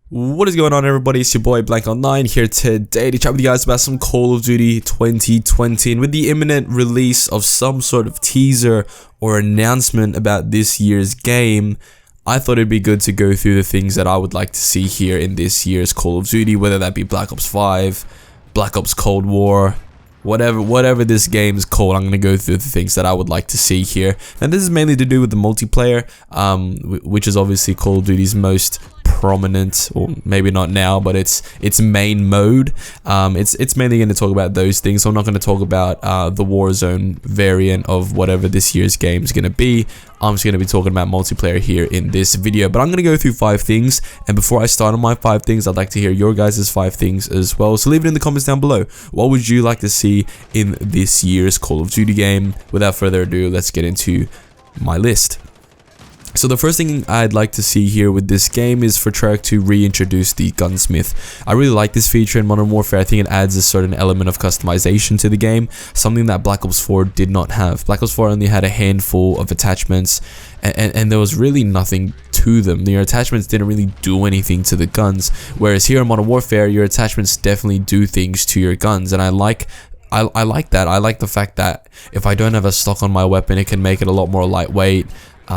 What is going on, everybody? It's your boy Blank09 here today to chat with you guys about some Call of Duty 2020, and with the imminent release of some sort of teaser or announcement about this year's game, I thought it'd be good to go through the things that I would like to see here in this year's Call of Duty, whether that be Black Ops 5, Black Ops Cold War, whatever this game is called. I'm going to go through the things that I would like to see here, and this is mainly to do with the multiplayer, which is obviously Call of Duty's most prominent, or maybe not now, but its main mode. It's mainly going to talk about those things, so I'm not going to talk about the Warzone variant of whatever this year's game is going to be. I'm just going to be talking about multiplayer here in this video, but I'm going to go through 5 things, and before I start on my 5 things, I'd like to hear your guys' 5 things as well, so leave it in the comments down below. What would you like to see in this year's Call of Duty game? Without further ado, let's get into my list. So the first thing I'd like to see here with this game is for Treyarch to reintroduce the gunsmith. I really like this feature in Modern Warfare. I think it adds a certain element of customization to the game, something that Black Ops 4 did not have. Black Ops 4 only had a handful of attachments, and there was really nothing to them. Your attachments didn't really do anything to the guns, whereas here in Modern Warfare, your attachments definitely do things to your guns, and I like that. I like the fact that if I don't have a stock on my weapon, it can make it a lot more lightweight,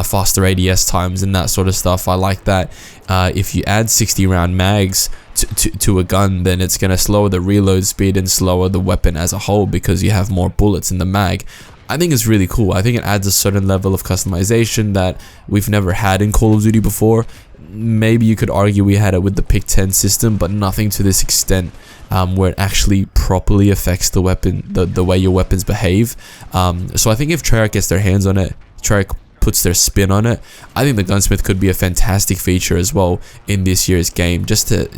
faster ADS times and that sort of stuff. I like that. If you add 60 round mags to a gun, then it's going to slower the reload speed and slower the weapon as a whole because you have more bullets in the mag. I think it's really cool. I think it adds a certain level of customization that we've never had in Call of Duty before. Maybe you could argue we had it with the Pick 10 system, but nothing to this extent, where it actually properly affects the weapon, the way your weapons behave. So I think if Treyarch gets their hands on it, Treyarch puts their spin on it, I think the gunsmith could be a fantastic feature as well in this year's game, just to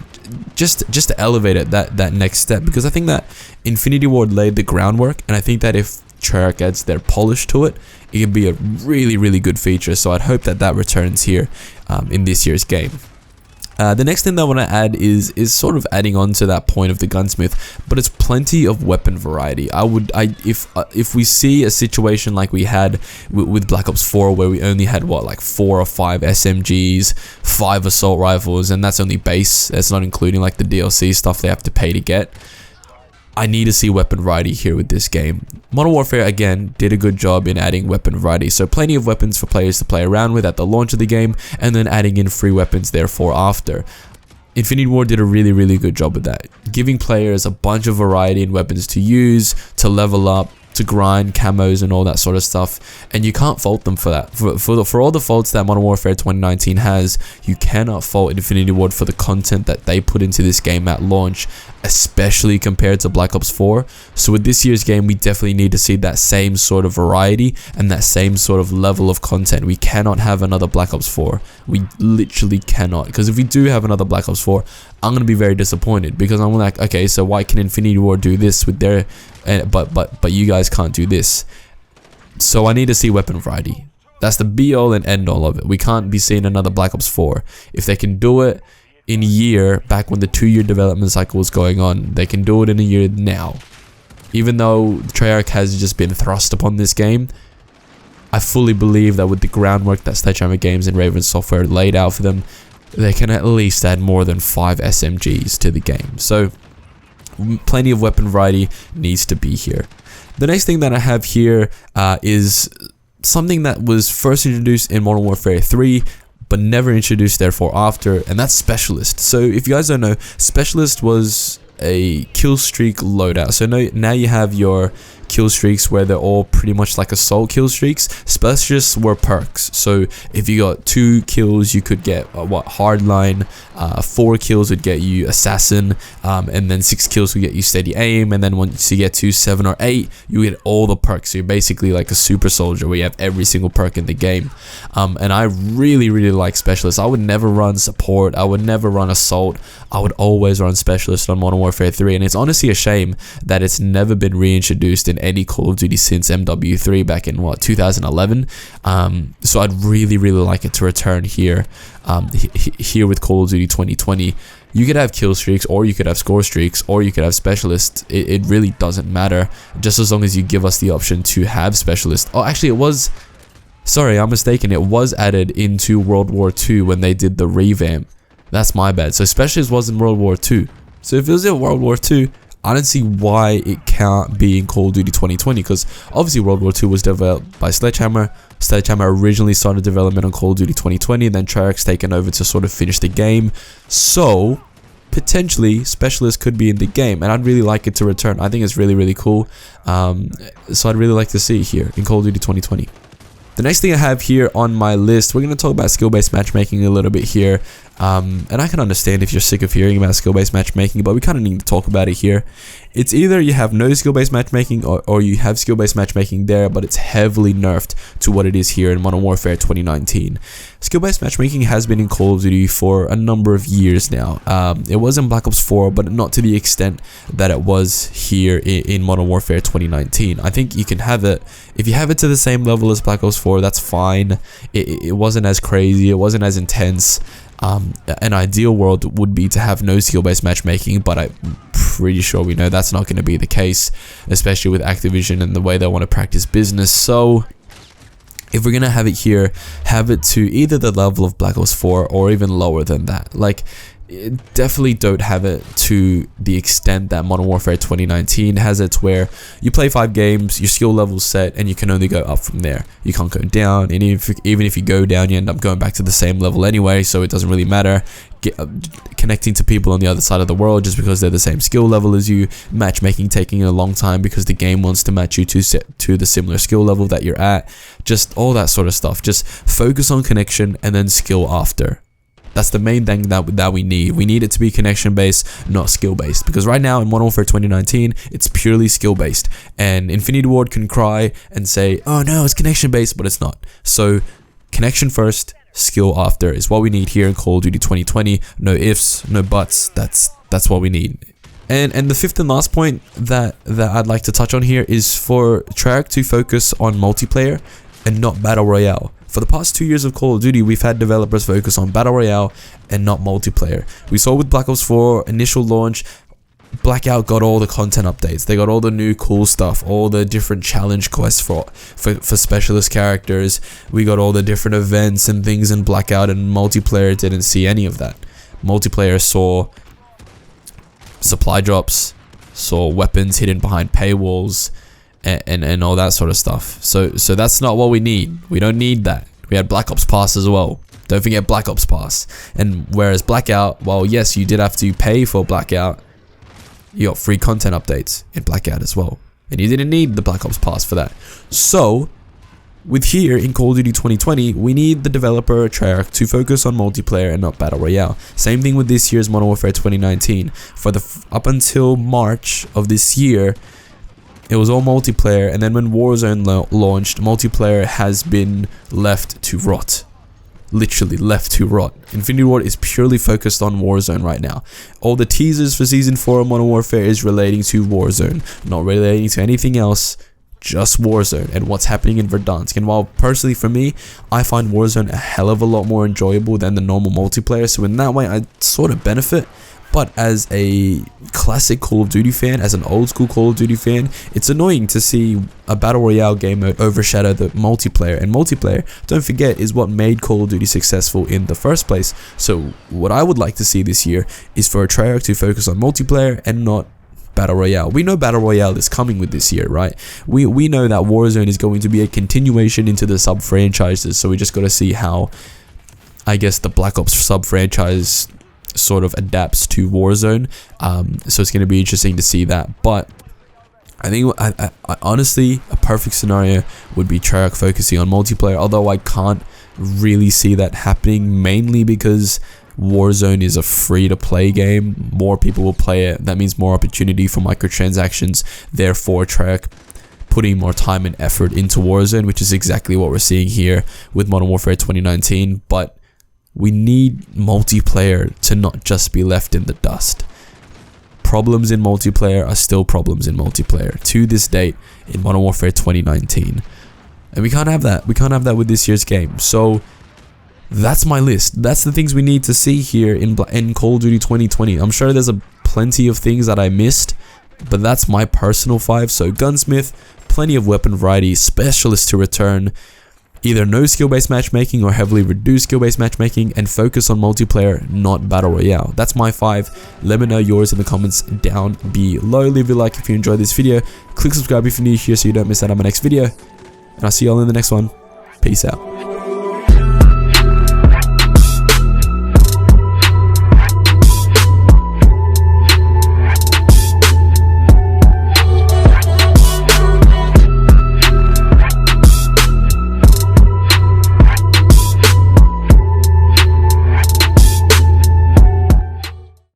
elevate it that next step, because I think that Infinity Ward laid the groundwork, and I think that if Treyarch adds their polish to it, it can be a really good feature. So I'd hope that returns here in this year's game. The next thing that I want to add is sort of adding on to that point of the gunsmith, but it's plenty of weapon variety. If we see a situation like we had with Black Ops 4, where we only had like 4 or 5 SMGs, 5 assault rifles, and that's only base. That's not including like the DLC stuff they have to pay to get. I need to see weapon variety here with this game. Modern Warfare, again, did a good job in adding weapon variety, so plenty of weapons for players to play around with at the launch of the game, and then adding in free weapons therefore after. Infinity Ward did a really good job with that, giving players a bunch of variety in weapons to use, to level up, to grind camos and all that sort of stuff, and you can't fault them for that. For all the faults that Modern Warfare 2019 has, you cannot fault Infinity Ward for the content that they put into this game at launch, especially compared to Black Ops 4. So with this year's game, we definitely need to see that same sort of variety and that same sort of level of content. We cannot have another Black Ops 4. We literally cannot, because if we do have another Black Ops 4, I'm going to be very disappointed, because I'm like, okay, so why can Infinity Ward do this with their, but you guys can't do this? So I need to see weapon variety. That's the be all and end all of it. We can't be seeing another Black Ops 4. If they can do it in a year, back when the 2-year development cycle was going on, they can do it in a year now. Even though Treyarch has just been thrust upon this game, I fully believe that with the groundwork that Sledgehammer Games and Raven Software laid out for them, they can at least add more than 5 SMGs to the game. So plenty of weapon variety needs to be here. The next thing that I have here is something that was first introduced in Modern Warfare 3, but never introduced therefore after, and that's Specialist. So if you guys don't know, Specialist was a kill streak loadout. So now you have your kill streaks where they're all pretty much like assault kill streaks. Specialists were perks. So if you got 2 kills, you could get hardline, 4 kills would get you assassin, and then 6 kills would get you steady aim, and then once you get to 7 or 8, you get all the perks. So you're basically like a super soldier where you have every single perk in the game. And I really like Specialists. I would never run support, I would never run assault, I would always run Specialist on Modern Warfare 3, and it's honestly a shame that it's never been reintroduced in any Call of Duty since MW3 back in 2011. So I'd really like it to return here. Here with Call of Duty 2020, you could have kill streaks, or you could have score streaks, or you could have Specialists. It really doesn't matter, just as long as you give us the option to have Specialists. Oh, actually, it was, sorry, I'm mistaken, it was added into World War II when they did the revamp. That's my bad. So Specialist was in World War II. So if it was in World War II, I don't see why it can't be in Call of Duty 2020, because obviously World War II was developed by Sledgehammer. Sledgehammer originally started development on Call of Duty 2020, then Treyarch's taken over to sort of finish the game. So potentially Specialist could be in the game, and I'd really like it to return. I think it's really, really cool. So I'd really like to see it here in Call of Duty 2020. The next thing I have here on my list, we're going to talk about skill-based matchmaking a little bit here. And I can understand if you're sick of hearing about skill-based matchmaking, but we kind of need to talk about it here. It's either you have no skill-based matchmaking or you have skill-based matchmaking there, but it's heavily nerfed to what it is here in Modern Warfare 2019. Skill-based matchmaking has been in Call of Duty for a number of years now. It was in Black Ops 4, but not to the extent that it was here in Modern Warfare 2019. I think you can have it, if you have it to the same level as Black Ops 4, that's fine. It wasn't as crazy, it wasn't as intense. An ideal world would be to have no skill-based matchmaking, but I'm pretty sure we know that's not going to be the case, especially with Activision and the way they want to practice business. So if we're going to have it here, have it to either the level of Black Ops 4 or even lower than that. Like, definitely don't have it to the extent that Modern Warfare 2019 has it, where you play 5 games, your skill level's set, and you can only go up from there. You can't go down, and even if you go down, you end up going back to the same level anyway, so it doesn't really matter. Connecting to people on the other side of the world just because they're the same skill level as you, matchmaking taking a long time because the game wants to match you to the similar skill level that you're at, just all that sort of stuff. Just focus on connection and then skill after. That's the main thing that we need. We need it to be connection based, not skill based. Because right now in Modern Warfare 2019, it's purely skill based. And Infinity Ward can cry and say, oh no, it's connection based, but it's not. So connection first, skill after is what we need here in Call of Duty 2020. No ifs, no buts. That's what we need. And the fifth and last point that I'd like to touch on here is for Treyarch to focus on multiplayer and not Battle Royale. For the past 2 years of Call of Duty, we've had developers focus on Battle Royale and not multiplayer. We saw with Black Ops 4 initial launch, Blackout got all the content updates. They got all the new cool stuff, all the different challenge quests for specialist characters. We got all the different events and things in Blackout, and multiplayer didn't see any of that. Multiplayer saw supply drops, saw weapons hidden behind paywalls, and all that sort of stuff. So that's not what we need. We don't need that. We had Black Ops Pass as well. Don't forget Black Ops Pass. And whereas Blackout, well, yes, you did have to pay for Blackout, you got free content updates in Blackout as well. And you didn't need the Black Ops Pass for that. So with here in Call of Duty 2020, we need the developer Treyarch to focus on multiplayer and not Battle Royale. Same thing with this year's Modern Warfare 2019. For up until March of this year, it was all multiplayer, and then when Warzone launched, multiplayer has been left to rot. Literally left to rot. Infinity Ward is purely focused on Warzone right now. All the teasers for Season 4 of Modern Warfare is relating to Warzone, not relating to anything else, just Warzone and what's happening in Verdansk. And while personally for me, I find Warzone a hell of a lot more enjoyable than the normal multiplayer, so in that way I sort of benefit. But as a classic Call of Duty fan, as an old school Call of Duty fan, it's annoying to see a Battle Royale game mode overshadow the multiplayer. And multiplayer, don't forget, is what made Call of Duty successful in the first place. So what I would like to see this year is for Treyarch to focus on multiplayer and not Battle Royale. We know Battle Royale is coming with this year, right? We know that Warzone is going to be a continuation into the sub-franchises. So we just got to see how, I guess, the Black Ops sub-franchise sort of adapts to Warzone. So it's going to be interesting to see that. But I think I honestly, a perfect scenario would be Treyarch focusing on multiplayer, although I can't really see that happening, mainly because Warzone is a free-to-play game. More people will play it. That means more opportunity for microtransactions. Therefore, Treyarch putting more time and effort into Warzone, which is exactly what we're seeing here with Modern Warfare 2019. But we need multiplayer to not just be left in the dust. Problems in multiplayer are still problems in multiplayer to this date in Modern Warfare 2019. And we can't have that. We can't have that with this year's game. So that's my list. That's the things we need to see here in Call of Duty 2020. I'm sure there's plenty of things that I missed, but that's my personal 5. So Gunsmith, plenty of weapon variety, specialists to return, Either no skill-based matchmaking or heavily reduced skill-based matchmaking, and focus on multiplayer, not battle royale. That's my 5. Let me know yours in the comments down below. Leave a like if you enjoyed this video. Click subscribe if you're new here so you don't miss out on my next video. And I'll see you all in the next one. Peace out.